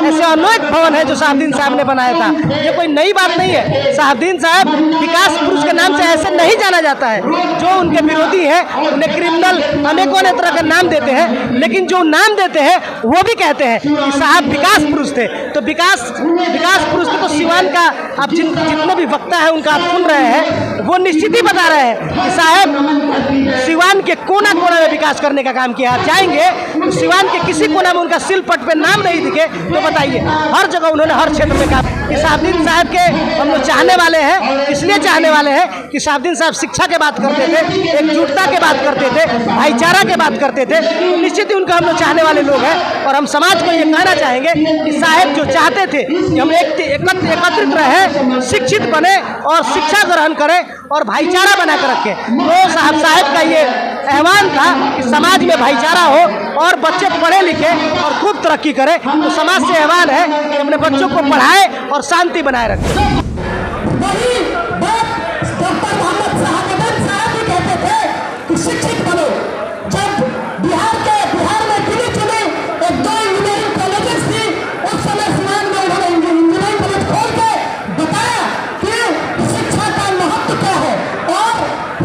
ऐसे अनेक भवन है जो साहबुद्दीन साहब ने बनाया था। ये कोई नई बात नहीं है। साहबुद्दीन साहब विकास पुरुष के नाम से ऐसे नहीं जाना जाता है। जो उनके विरोधी हैं उन्हें क्रिमिनल अनेकों तरह का नाम देते हैं, लेकिन जो नाम देते हैं वो भी कहते हैं कि साहब विकास पुरुष थे। तो विकास पुरुष तो सिवान का आप जितने भी वक्ता है उनका आप सुन रहे हैं, वो निश्चित ही बता रहे हैं कि साहब सिवान के कोना कोना में विकास करने का काम किया। आप जाएंगे तो सिवान के किसी कोना में उनका सिलपट पे नाम नहीं दिखे तो बताइए, हर जगह उन्होंने हर क्षेत्र में काम। कि साहबुद्दीन साहब के हम लोग चाहने वाले हैं, इसलिए चाहने वाले हैं कि साहबुद्दीन साहब शिक्षा के बात करते थे, एकजुटता के बात करते थे, भाईचारा के बात करते थे। तो निश्चित ही उनका हम लोग चाहने वाले लोग हैं और हम समाज को ये कहना चाहेंगे कि साहब जो चाहते थे कि हम एकत्रित रहें, शिक्षित बने और शिक्षा ग्रहण करें और भाईचारा बना कर रखें। तो साहब का ये आह्वान था कि समाज में भाईचारा हो और बच्चे पढ़े लिखे और खूब तरक्की करें। तो समाज से आह्वान है कि अपने बच्चों को पढ़ाए और शांति बनाए रखें। वही बात डॉक्टर मोहम्मद साहब भी कहते थे कि शिक्षित बनो। जब बिहार में गिने चुने एक दो इंजीनियरिंग कॉलेजेस थी, उस समय सिवान में उन्होंने इंजीनियरिंग कॉलेज खोल के बताया कि शिक्षा का महत्व क्या है और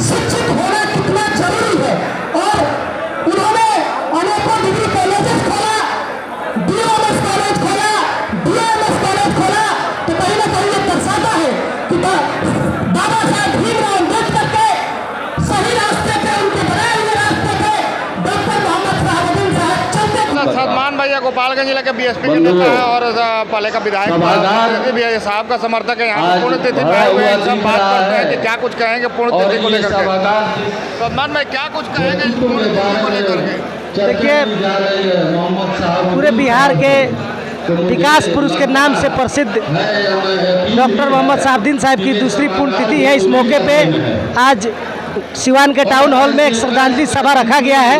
शिक्षित होना कितना जरूरी है। और उन्होंने अनेकों डिग्री कॉलेजेस खोला, BOMS कॉलेज खोला, DOMS कॉलेज खोला। तो कहीं ना कहीं ये दर्शाता है कि बाबा साहब भीमराव अम्बेडकर के सही रास्ते पे, उनके बनाए हुए रास्ते पे डॉक्टर मोहम्मद साहबुद्दीन साहब चलते। सलमान भैया गोपालगंज जिले के BSP के नेता है और पहले का विधायक भी साहब का समर्थक है। यहाँ पे पुण्यतिथि में आए हुए हैं, सब बात करते हैं कि क्या कुछ कहेंगे पुण्यतिथि को लेकर के। सलमान भाई क्या कुछ कहेंगे इस पुण्यतिथि को लेकर के? देखिए, पूरे बिहार के विकास पुरुष के नाम से प्रसिद्ध डॉक्टर मोहम्मद साहबुद्दीन साहब की दूसरी पुण्यतिथि है। इस मौके पे आज सिवान के टाउन हॉल में एक श्रद्धांजलि सभा रखा गया है,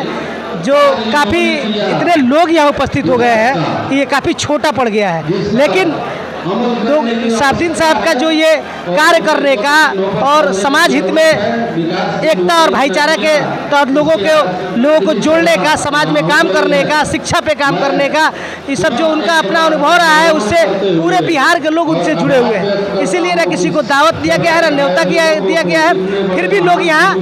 जो काफ़ी इतने लोग यहाँ उपस्थित हो गए हैं कि ये काफ़ी छोटा पड़ गया है। लेकिन तो साहबुद्दीन साहब का जो ये कार्य करने का और समाज हित में एकता और भाईचारा के तहत लोगों को जोड़ने का, समाज में काम करने का, शिक्षा पे काम करने का, ये सब जो उनका अपना अनुभव रहा है, उससे पूरे बिहार के लोग उनसे जुड़े हुए हैं। इसीलिए ना किसी को दावत दिया गया है, ना न्योता दिया गया है, फिर भी लोग यहाँ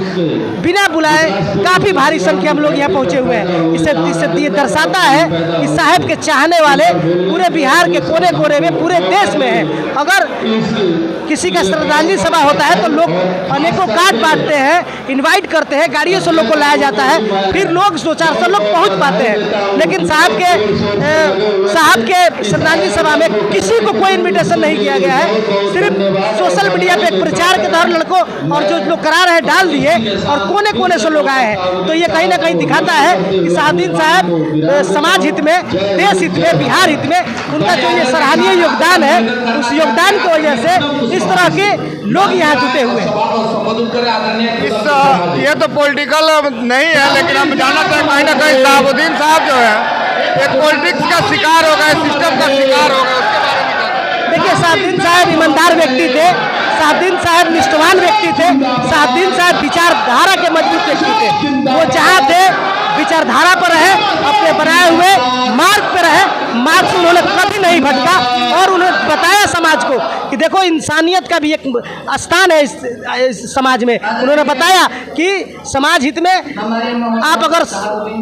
बिना बुलाए काफ़ी भारी संख्या में लोग यहाँ पहुँचे हुए हैं। इससे ये दर्शाता है कि साहब के चाहने वाले पूरे बिहार के कोने कोने में, पूरे देश में है। अगर किसी का श्रद्धांजलि सभा होता है तो लोग अनेकों कार्ड बांटते हैं, इनवाइट करते हैं, गाड़ियों से लोग को लाया जाता है, फिर लोग 200-400 लोग पहुंच पाते हैं। लेकिन साहब के श्रद्धांजलि सभा में किसी को कोई इनविटेशन नहीं किया गया है। सिर्फ सोशल मीडिया पे एक प्रचार के दौरान लड़कों और जो लोग करा रहे हैं डाल दिए और कोने कोने से लोग आए हैं। तो ये कहीं ना कहीं दिखाता है कि साहबुद्दीन साहब समाज हित में, देश हित में, बिहार हित में उनका जो ये सराहनीय योगदान है, उस योगदान की वजह से इस तरह के लोग यहाँ जुटे हुए हैं। ये तो पॉलिटिकल नहीं है, लेकिन हम जानना चाहें कहीं ना कहीं साहबुद्दीन साहब जो है एक पॉलिटिक्स का शिकार हो गए, सिस्टम का शिकार हो गए, उसके बारे में देखिए, साहबुद्दीन साहब ईमानदार व्यक्ति थे, साहबुद्दीन साहब निष्ठावान व्यक्ति थे, साहबुद्दीन साहब विचारधारा के मजबूत व्यक्ति थे। वो जहाँ थे विचारधारा पर रहे, अपने बनाए हुए मार्ग पर रहे, मार्ग से उन्होंने कभी नहीं भटका और उन्होंने बताया समाज को कि देखो इंसानियत का भी एक स्थान है इस समाज में। उन्होंने बताया कि समाज हित में आप अगर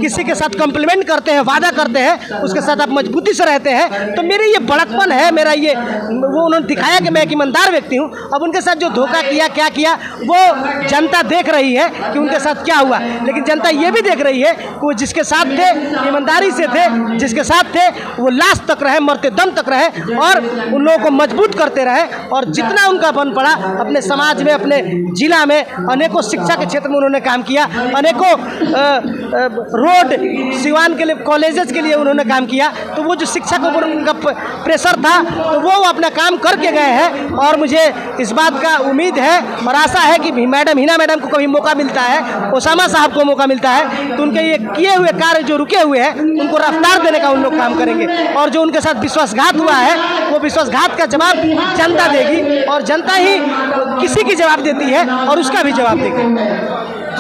किसी के साथ कॉम्प्लीमेंट करते हैं, वादा करते हैं, उसके साथ आप मजबूती से रहते हैं, तो मेरी ये बड़कपन है, मेरा ये वो उन्होंने दिखाया कि मैं एक ईमानदार व्यक्ति हूँ। अब उनके साथ जो धोखा किया, क्या किया, वो जनता देख रही है कि उनके साथ क्या हुआ। लेकिन जनता ये भी देख रही है कि वो जिसके साथ थे, ईमानदारी से थे, जिसके साथ थे, वो लास्ट तक रहे, मरते दम तक रहे और उन लोगों को मजबूत करते रहे। और जितना उनका बन पड़ा अपने समाज में, अपने जिला में, अनेकों शिक्षा के क्षेत्र में उन्होंने काम किया, अनेकों रोड सिवान के लिए, कॉलेजेस के लिए उन्होंने काम किया। तो वो जो शिक्षा को उनका प्रेशर था, तो वो अपना काम करके गए हैं। और मुझे इस बात का उम्मीद है और आशा है कि हिना मैडम को कभी मौका मिलता है, ओसामा साहब को मौका मिलता है, तो उनके ये किए हुए कार्य जो रुके हुए हैं उनको रफ्तार देने का उन लोग काम करेंगे। और जो उनके साथ विश्वासघात हुआ है, वो विश्वासघात का जवाब जनता देगी और जनता ही किसी की जवाब देती है और उसका भी जवाब देगी।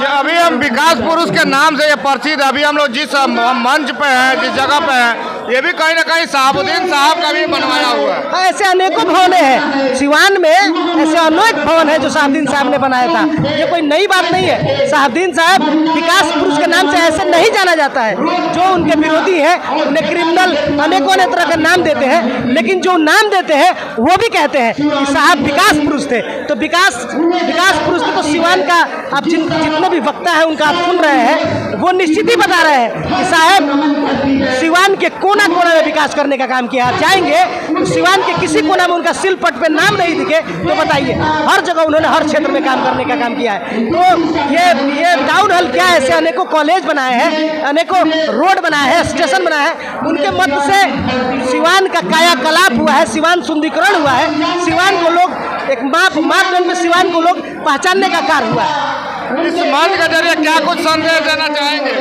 अभी हम विकास पुरुष के नाम से ये परिचित, अभी हम लोग जिस मंच पे हैं, जिस जगह पे हैं, ये भी कहीं ना कहीं शहाबुद्दीन साहब का भी बनवाया हुआ है। हाँ, ऐसे अनेकों भवन हैं सिवान में, ऐसे अनेक भवन है जो शहाबुद्दीन साहब ने बनाया था। ये कोई नई बात नहीं है। शहाबुद्दीन साहब विकास पुरुष के नाम से ऐसे नहीं जाना जाता है। जो उनके विरोधी हैं उन्हें क्रिमिनल अनेकों तरह का नाम देते हैं, लेकिन जो नाम देते हैं वो भी कहते हैं कि साहब विकास पुरुष थे। तो विकास पुरुष तो सिवान का आप जितने भी वक्ता है उनका आप सुन रहे हैं, वो निश्चित ही बता रहे हैं कि साहब सिवान के कोना कोना में विकास करने का काम किया। आप जाएंगे तो सिवान के किसी कोना में उनका सिलपट पे नाम नहीं दिखे तो बताइए, हर जगह उन्होंने हर क्षेत्र में काम करने का काम किया है। तो ये टाउन हॉल क्या है, ऐसे अनेकों कॉलेज बनाए हैं, अनेकों रोड बनाए हैं, स्टेशन बनाए हैं। उनके मत से सिवान का कायाकलाप हुआ है, सिवान सुंदरीकरण हुआ है, सिवान को लोग एक मापदंड में सिवान को लोग पहचानने का कार्य हुआ है। इस मंच के जरिए क्या कुछ संदेश देना चाहेंगे?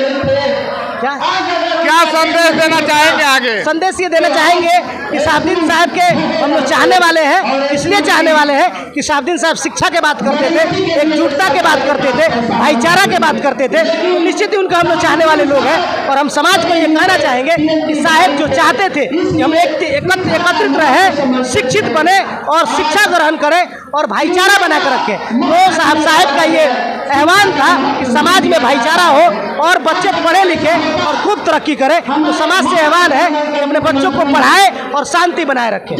क्या संदेश देना चाहेंगे आगे? संदेश ये देना चाहेंगे कि शहाबुद्दीन साहब के हम लोग चाहने वाले हैं। इसलिए चाहने वाले हैं कि शहाबुद्दीन साहब शिक्षा के बात करते थे, एकजुटता के बात करते थे, भाईचारा के बात करते थे। तो निश्चित ही उनका हम लोग चाहने वाले लोग हैं और हम समाज को ये कहना चाहेंगे कि साहब जो चाहते थे कि हम एकत्रित रहें, शिक्षित बने और शिक्षा ग्रहण करें और भाईचारा बना कर रखें। तो साहब का ये आह्वान था कि समाज में भाईचारा हो और बच्चे पढ़े लिखे और खूब तरक्की करें। तो समाज से आह्वान है कि अपने बच्चों को पढ़ाएं और शांति बनाए रखें।